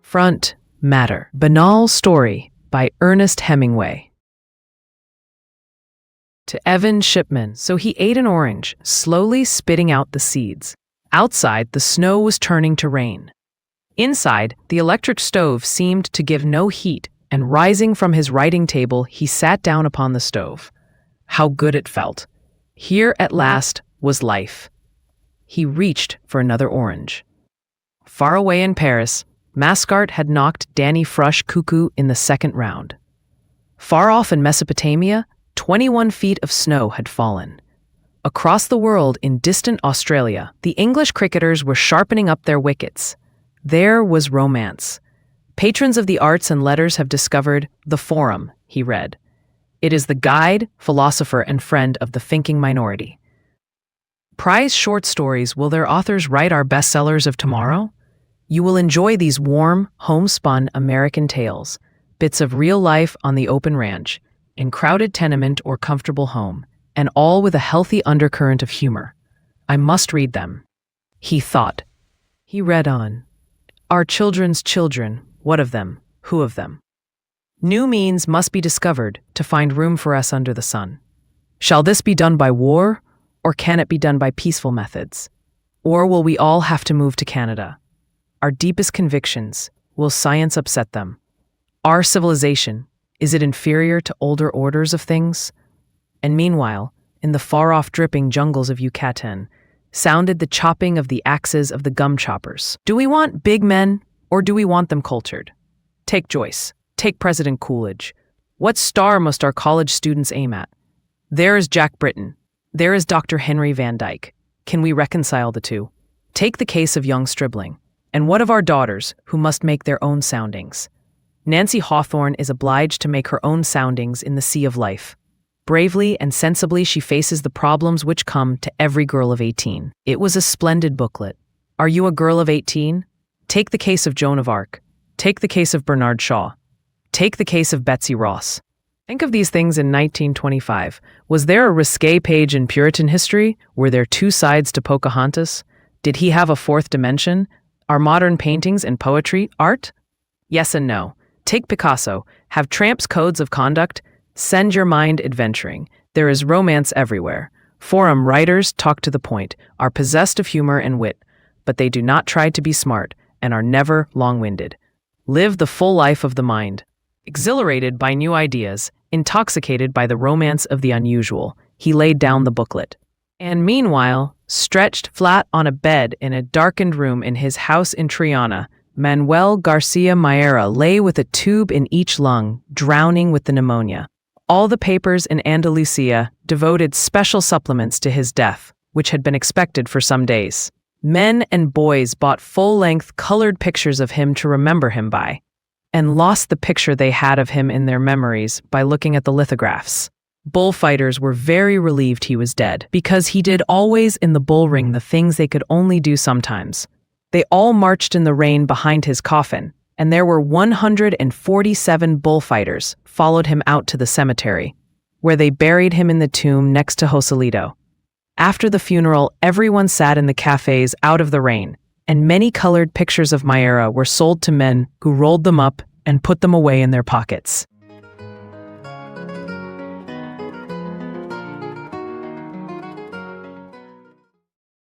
Front Matter. Banal Story by Ernest Hemingway. To Evan Shipman. So he ate an orange, slowly spitting out the seeds. Outside, the snow was turning to rain. Inside, the electric stove seemed to give no heat, and rising from his writing table, he sat down upon the stove. How good it felt. Here at last was life. He reached for another orange. Far away in Paris, Mascart had knocked Danny Frush cuckoo in the second round. Far off in Mesopotamia, 21 feet of snow had fallen. Across the world in distant Australia, the English cricketers were sharpening up their wickets. There was romance. Patrons of the arts and letters have discovered the Forum, he read. It is the guide, philosopher, and friend of the thinking minority. Prize short stories. Will their authors write our bestsellers of tomorrow? You will enjoy these warm, homespun American tales, bits of real life on the open ranch, in crowded tenement or comfortable home, and all with a healthy undercurrent of humor. I must read them. He thought. He read on. Our children's children, what of them? Who of them? New means must be discovered to find room for us under the sun. Shall this be done by war, or can it be done by peaceful methods? Or will we all have to move to Canada? Our deepest convictions, will science upset them? Our civilization, is it inferior to older orders of things? And meanwhile, in the far-off dripping jungles of Yucatan, sounded the chopping of the axes of the gum choppers. Do we want big men, or do we want them cultured? Take Joyce. Take President Coolidge. What star must our college students aim at? There is Jack Britton. There is Dr. Henry Van Dyke. Can we reconcile the two? Take the case of young Stribling. And what of our daughters, who must make their own soundings? Nancy Hawthorne is obliged to make her own soundings in the sea of life. Bravely and sensibly she faces the problems which come to every girl of 18. It was a splendid booklet. Are you a girl of 18? Take the case of Joan of Arc. Take the case of Bernard Shaw. Take the case of Betsy Ross. Think of these things in 1925. Was there a risque page in Puritan history? Were there two sides to Pocahontas? Did he have a fourth dimension? Are modern paintings and poetry art? Yes and no. Take Picasso. Have tramps codes of conduct? Send your mind adventuring. There is romance everywhere. Forum writers talk to the point, are possessed of humor and wit, but they do not try to be smart and are never long-winded. Live the full life of the mind. Exhilarated by new ideas, intoxicated by the romance of the unusual, he laid down the booklet. And meanwhile, stretched flat on a bed in a darkened room in his house in Triana, Manuel Garcia Mayra lay with a tube in each lung, drowning with the pneumonia. All the papers in Andalusia devoted special supplements to his death, which had been expected for some days. Men and boys bought full-length colored pictures of him to remember him by, and lost the picture they had of him in their memories by looking at the lithographs. Bullfighters were very relieved he was dead, because he did always in the bull ring the things they could only do sometimes. They all marched in the rain behind his coffin, and there were 147 bullfighters followed him out to the cemetery, where they buried him in the tomb next to Joselito. After the funeral, everyone sat in the cafes out of the rain, and many colored pictures of Mayra were sold to men who rolled them up and put them away in their pockets.